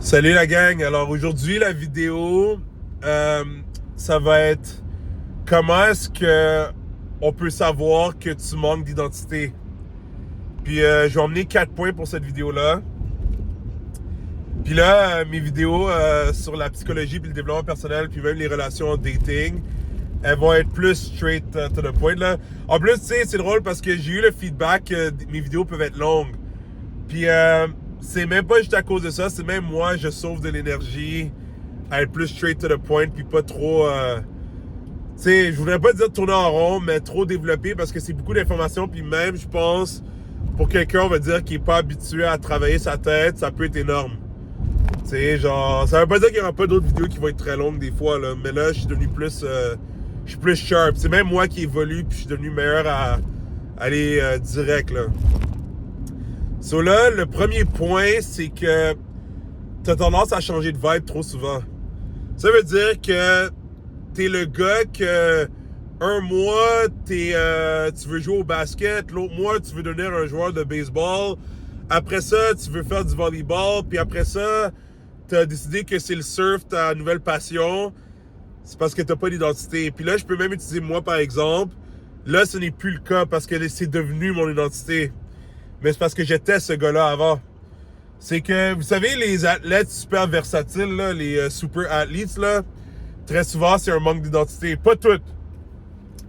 Salut la gang, alors aujourd'hui la vidéo, ça va être comment est-ce que on peut savoir que tu manques d'identité. Puis je vais emmener 4 points pour cette vidéo-là. Puis là, mes vidéos sur la psychologie puis le développement personnel puis même les relations en dating, elles vont être plus straight to the point là. En plus, tu sais, c'est drôle parce que j'ai eu le feedback que mes vidéos peuvent être longues. Puis c'est même pas juste à cause de ça, c'est même moi, je sauve de l'énergie à être plus straight to the point, puis pas trop, tu sais, je voudrais pas dire tourner en rond, mais trop développé parce que c'est beaucoup d'informations, puis même, je pense, pour quelqu'un, on va dire, qui est pas habitué à travailler sa tête, ça peut être énorme. Tu sais, genre, ça veut pas dire qu'il y aura pas d'autres vidéos qui vont être très longues des fois, là, mais là, je suis devenu plus, je suis plus sharp. C'est même moi qui évolue, puis je suis devenu meilleur à aller direct, là. So là, le premier point, c'est que t'as tendance à changer de vibe trop souvent. Ça veut dire que t'es le gars que un mois, tu veux jouer au basket, l'autre mois, tu veux devenir un joueur de baseball. Après ça, tu veux faire du volleyball, puis après ça, t'as décidé que c'est le surf, ta nouvelle passion. C'est parce que t'as pas d'identité. Puis là, je peux même utiliser moi, par exemple. Là, ce n'est plus le cas parce que c'est devenu mon identité. Mais c'est parce que j'étais ce gars-là avant. C'est que, vous savez, les athlètes super versatiles, là, les super athletes, là, très souvent, c'est un manque d'identité. Pas toutes.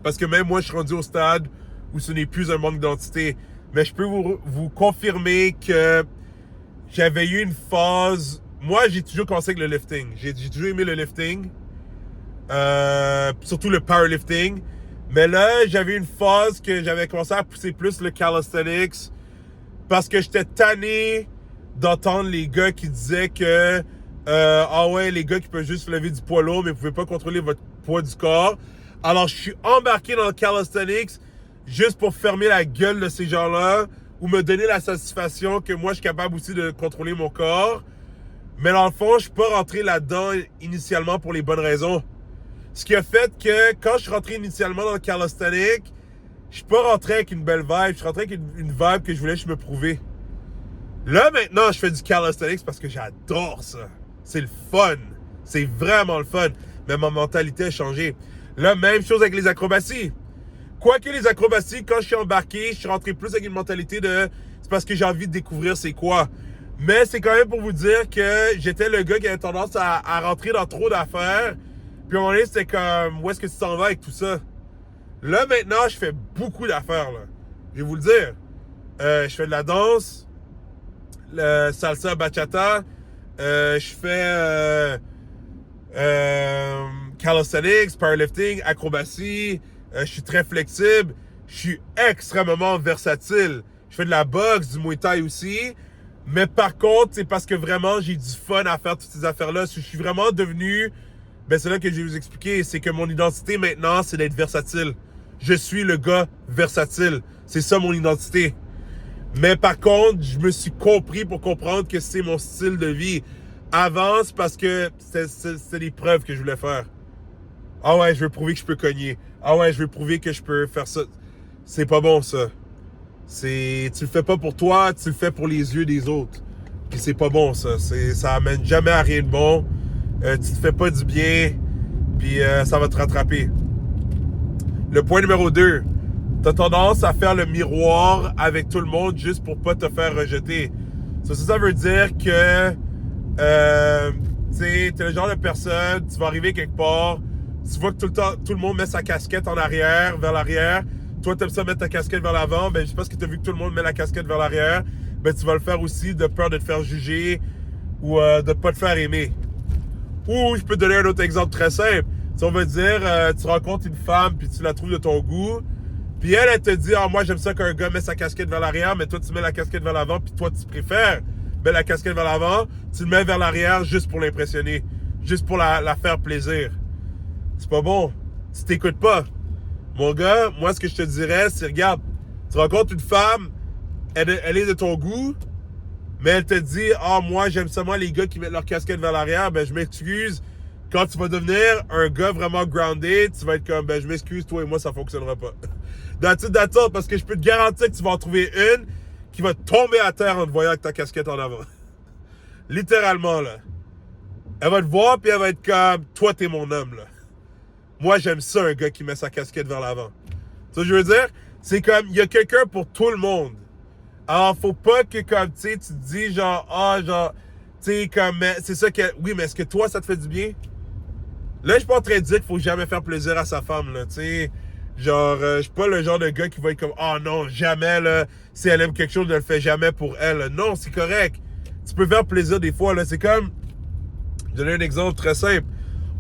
Parce que même moi, je suis rendu au stade où ce n'est plus un manque d'identité. Mais je peux vous confirmer que j'avais eu une phase... Moi, j'ai toujours commencé avec le lifting. J'ai toujours aimé le lifting. Surtout le powerlifting. Mais là, j'avais une phase que j'avais commencé à pousser plus le calisthenics. Parce que j'étais tanné d'entendre les gars qui disaient que ah ouais, les gars qui peuvent juste lever du poids lourd mais vous pouvez pas contrôler votre poids du corps. Alors je suis embarqué dans le calisthenics juste pour fermer la gueule de ces gens-là ou me donner la satisfaction que moi je suis capable aussi de contrôler mon corps. Mais dans le fond, je suis pas rentré là-dedans initialement pour les bonnes raisons. Ce qui a fait que quand je suis rentré initialement dans le calisthenics, je suis pas rentré avec une belle vibe, je suis rentré avec une vibe que je voulais juste me prouver. Là, maintenant, je fais du calisthenics parce que j'adore ça. C'est le fun. C'est vraiment le fun. Mais ma mentalité a changé. Là, même chose avec les acrobaties. Quoique les acrobaties, quand je suis embarqué, je suis rentré plus avec une mentalité de... C'est parce que j'ai envie de découvrir c'est quoi. Mais c'est quand même pour vous dire que j'étais le gars qui avait tendance à rentrer dans trop d'affaires. Puis à un moment donné, c'était comme... Où est-ce que tu t'en vas avec tout ça? Là, maintenant, je fais beaucoup d'affaires, là. Je vais vous le dire. Je fais de la danse, le salsa bachata, je fais calisthenics, powerlifting, acrobatie, je suis très flexible, je suis extrêmement versatile. Je fais de la boxe, du muay thai aussi. Mais par contre, c'est parce que vraiment, j'ai du fun à faire toutes ces affaires-là. Je suis vraiment devenu... Ben, c'est là que je vais vous expliquer. C'est que mon identité maintenant, c'est d'être versatile. Je suis le gars versatile. C'est ça mon identité. Mais par contre, je me suis compris pour comprendre que c'est mon style de vie. Avant, c'est parce que c'était des preuves que je voulais faire. Ah ouais, je veux prouver que je peux cogner. Ah ouais, je veux prouver que je peux faire ça. C'est pas bon, ça. Tu le fais pas pour toi, tu le fais pour les yeux des autres. Puis c'est pas bon, ça. Ça amène jamais à rien de bon. Tu te fais pas du bien. Puis ça va te rattraper. Le point numéro 2. T'as tendance à faire le miroir avec tout le monde juste pour pas te faire rejeter. Ça veut dire que tu sais, t'es le genre de personne, tu vas arriver quelque part, tu vois que tout le monde met sa casquette en arrière, vers l'arrière. Toi, t'aimes ça mettre ta casquette vers l'avant, ben juste parce que t'as vu que tout le monde met la casquette vers l'arrière, ben tu vas le faire aussi de peur de te faire juger ou de pas te faire aimer. Ou je peux te donner un autre exemple très simple. Si on veut dire, tu rencontres une femme puis tu la trouves de ton goût, puis elle te dit, ah, moi j'aime ça qu'un gars met sa casquette vers l'arrière, mais toi tu mets la casquette vers l'avant, puis toi tu préfères mettre la casquette vers l'avant, tu le mets vers l'arrière juste pour l'impressionner, juste pour la faire plaisir. C'est pas bon. Tu t'écoutes pas. Mon gars, moi ce que je te dirais, c'est regarde, tu rencontres une femme, elle est de ton goût, mais elle te dit, ah, moi j'aime seulement les gars qui mettent leur casquette vers l'arrière, ben je m'excuse. Quand tu vas devenir un gars vraiment grounded, tu vas être comme, ben je m'excuse, toi et moi ça fonctionnera pas. That's it, parce que je peux te garantir que tu vas en trouver une qui va tomber à terre en te voyant avec ta casquette en avant. Littéralement, là. Elle va te voir, puis elle va être comme, toi, t'es mon homme, là. Moi, j'aime ça, un gars qui met sa casquette vers l'avant. Tu sais ce que je veux dire? C'est comme, il y a quelqu'un pour tout le monde. Alors, faut pas que, comme, tu sais, tu te dis, genre, genre, tu sais, comme, c'est ça que, oui, mais est-ce que toi, ça te fait du bien? Là, je suis pas en train de dire qu'il faut jamais faire plaisir à sa femme, là, tu sais. Genre, je suis pas le genre de gars qui va être comme, oh non, jamais, là, si elle aime quelque chose, je ne le fais jamais pour elle. Là. Non, c'est correct. Tu peux faire plaisir des fois, là. C'est comme, je vais donner un exemple très simple.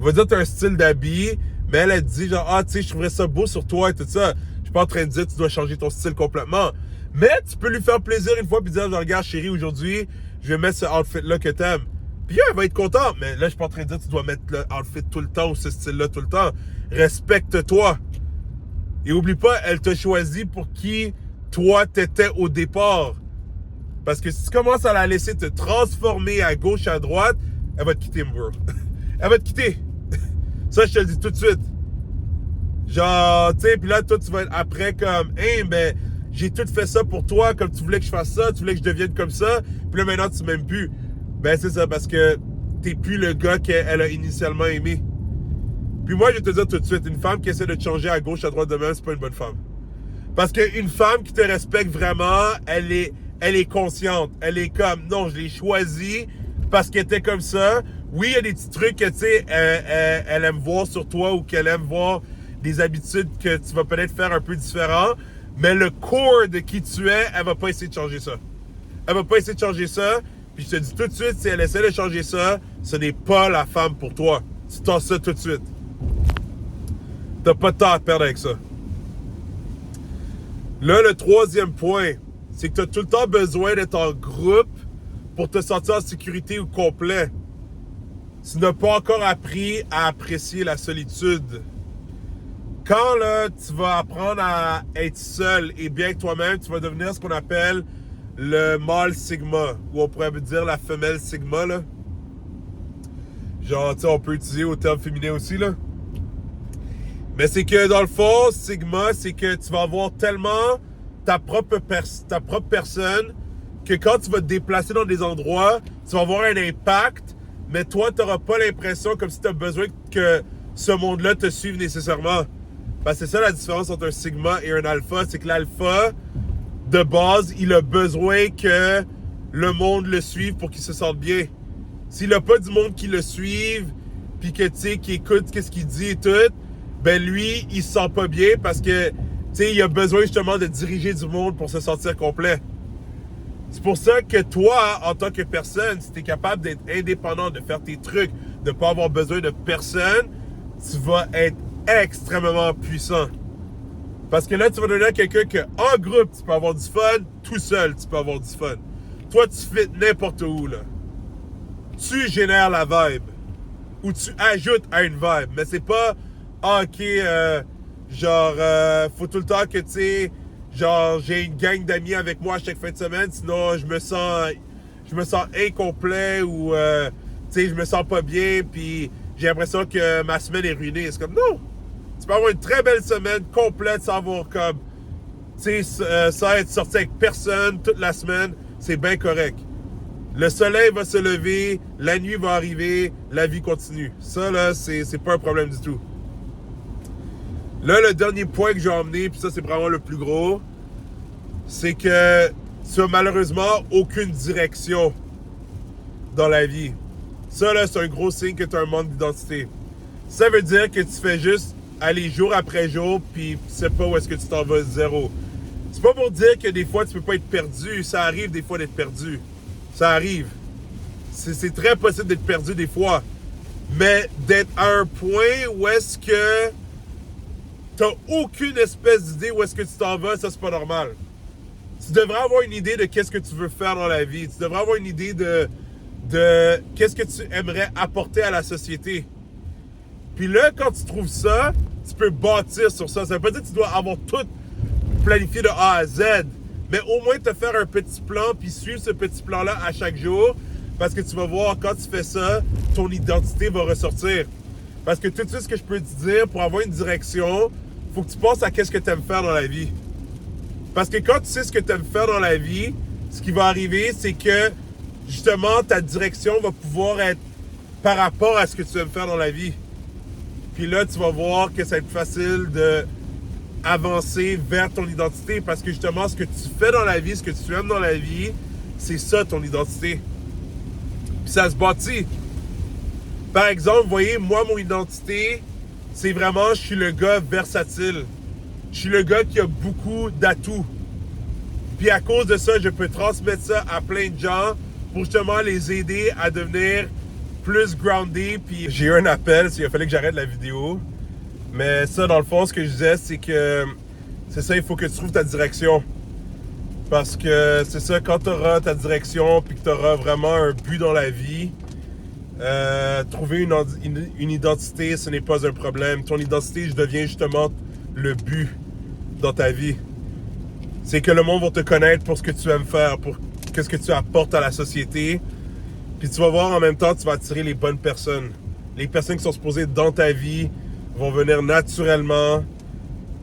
On va dire que tu as un style d'habit, mais elle te dit, genre, ah, tu sais, je trouverais ça beau sur toi et tout ça. Je suis pas en train de dire que tu dois changer ton style complètement. Mais tu peux lui faire plaisir une fois puis dire, genre, regarde, chérie, aujourd'hui, je vais mettre ce outfit-là que t'aimes. Puis elle va être contente. Mais là, je suis pas en train de dire que tu dois mettre le outfit tout le temps ou ce style-là tout le temps. Respecte-toi. Et oublie pas, elle t'a choisi pour qui toi t'étais au départ. Parce que si tu commences à la laisser te transformer à gauche, à droite, elle va te quitter, mon bro. Elle va te quitter. Ça, je te le dis tout de suite. Genre, tu sais, puis là, toi, tu vas être après comme, hey, ben, j'ai tout fait ça pour toi, comme tu voulais que je fasse ça, tu voulais que je devienne comme ça, puis là, maintenant, tu m'aimes plus. Ben, c'est ça, parce que t'es plus le gars qu'elle a initialement aimé. Puis moi, je vais te dire tout de suite, une femme qui essaie de te changer à gauche, à droite de même, c'est pas une bonne femme. Parce qu'une femme qui te respecte vraiment, elle est consciente. Elle est comme, non, je l'ai choisie parce qu'elle était comme ça. Oui, il y a des petits trucs que, tu sais, elle aime voir sur toi ou qu'elle aime voir des habitudes que tu vas peut-être faire un peu différent. Mais le core de qui tu es, elle va pas essayer de changer ça. Elle va pas essayer de changer ça. Puis je te dis tout de suite, si elle essaie de changer ça, ce n'est pas la femme pour toi. Tu t'en sais tout de suite. T'as pas de temps à perdre avec ça. Là, le troisième point, c'est que tu as tout le temps besoin d'être en groupe pour te sentir en sécurité ou complet. Tu n'as pas encore appris à apprécier la solitude. Quand là, tu vas apprendre à être seul et bien avec toi-même, tu vas devenir ce qu'on appelle le mâle sigma, ou on pourrait dire la femelle sigma, là. Genre, tu sais, on peut utiliser au terme féminin aussi, là. Mais c'est que dans le fond, Sigma, c'est que tu vas avoir tellement ta propre personne que quand tu vas te déplacer dans des endroits, tu vas avoir un impact, mais toi, tu n'auras pas l'impression comme si tu as besoin que ce monde-là te suive nécessairement. Parce que c'est ça la différence entre un Sigma et un Alpha, c'est que l'Alpha, de base, il a besoin que le monde le suive pour qu'il se sente bien. S'il n'a pas du monde qui le suive, puis que, tu sais, qui écoute ce qu'il dit et tout, ben lui, il se sent pas bien parce que, tu sais, il a besoin justement de diriger du monde pour se sentir complet. C'est pour ça que toi, en tant que personne, si tu es capable d'être indépendant, de faire tes trucs, de ne pas avoir besoin de personne, tu vas être extrêmement puissant. Parce que là, tu vas donner à quelqu'un qu'en groupe, tu peux avoir du fun, tout seul, tu peux avoir du fun. Toi, tu fais n'importe où, là. Tu génères la vibe. Ou tu ajoutes à une vibe. Mais c'est pas, ok, faut tout le temps que, tu sais, genre, j'ai une gang d'amis avec moi à chaque fin de semaine, sinon je me sens incomplet ou, tu sais, je me sens pas bien, puis j'ai l'impression que ma semaine est ruinée. C'est comme, non! Tu peux avoir une très belle semaine complète sans avoir comme, tu sais, sans être sorti avec personne toute la semaine, c'est bien correct. Le soleil va se lever, la nuit va arriver, la vie continue. Ça, là, c'est pas un problème du tout. Là, le dernier point que j'ai emmené, puis ça, c'est vraiment le plus gros, c'est que tu as malheureusement aucune direction dans la vie. Ça, là, c'est un gros signe que tu as un manque d'identité. Ça veut dire que tu fais juste aller jour après jour, puis tu sais pas où est-ce que tu t'en vas, zéro. C'est pas pour dire que des fois, tu peux pas être perdu. Ça arrive des fois d'être perdu. Ça arrive. C'est très possible d'être perdu des fois. Mais d'être à un point où est-ce que t'as aucune espèce d'idée où est-ce que tu t'en vas, ça c'est pas normal. Tu devrais avoir une idée de qu'est-ce que tu veux faire dans la vie. Tu devrais avoir une idée de qu'est-ce que tu aimerais apporter à la société. Puis là, quand tu trouves ça, tu peux bâtir sur ça. Ça veut pas dire que tu dois avoir tout planifié de A à Z. Mais au moins te faire un petit plan puis suivre ce petit plan-là à chaque jour parce que tu vas voir, quand tu fais ça, ton identité va ressortir. Parce que tout de suite, ce que je peux te dire, pour avoir une direction, il faut que tu penses à qu'est-ce que tu aimes faire dans la vie. Parce que quand tu sais ce que tu aimes faire dans la vie, ce qui va arriver, c'est que justement, ta direction va pouvoir être par rapport à ce que tu aimes faire dans la vie. Puis là, tu vas voir que ça va être facile de avancer vers ton identité parce que justement, ce que tu fais dans la vie, ce que tu aimes dans la vie, c'est ça ton identité. Puis ça se bâtit. Par exemple, vous voyez, moi, mon identité, c'est vraiment, je suis le gars versatile. Je suis le gars qui a beaucoup d'atouts. Puis à cause de ça, je peux transmettre ça à plein de gens pour justement les aider à devenir plus grounded. Puis j'ai eu un appel, il a fallu que j'arrête la vidéo. Mais ça, dans le fond, ce que je disais, c'est que c'est ça, il faut que tu trouves ta direction. Parce que c'est ça, quand tu auras ta direction puis que tu auras vraiment un but dans la vie, trouver une identité, ce n'est pas un problème. Ton identité, je deviens justement le but dans ta vie. C'est que le monde va te connaître pour ce que tu aimes faire, pour ce que tu apportes à la société. Puis tu vas voir en même temps, tu vas attirer les bonnes personnes. Les personnes qui sont supposées dans ta vie vont venir naturellement.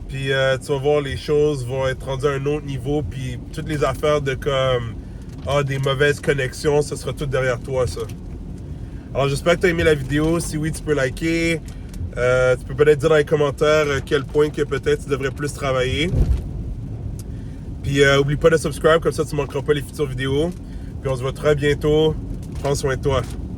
Puis tu vas voir, les choses vont être rendues à un autre niveau. Puis toutes les affaires de comme des mauvaises connexions, ça sera tout derrière toi, ça. Alors j'espère que tu as aimé la vidéo. Si oui, tu peux liker. Tu peux peut-être dire dans les commentaires quel point que peut-être tu devrais plus travailler. Puis oublie pas de subscribe, comme ça tu ne manqueras pas les futures vidéos. Puis on se voit très bientôt. Prends soin de toi.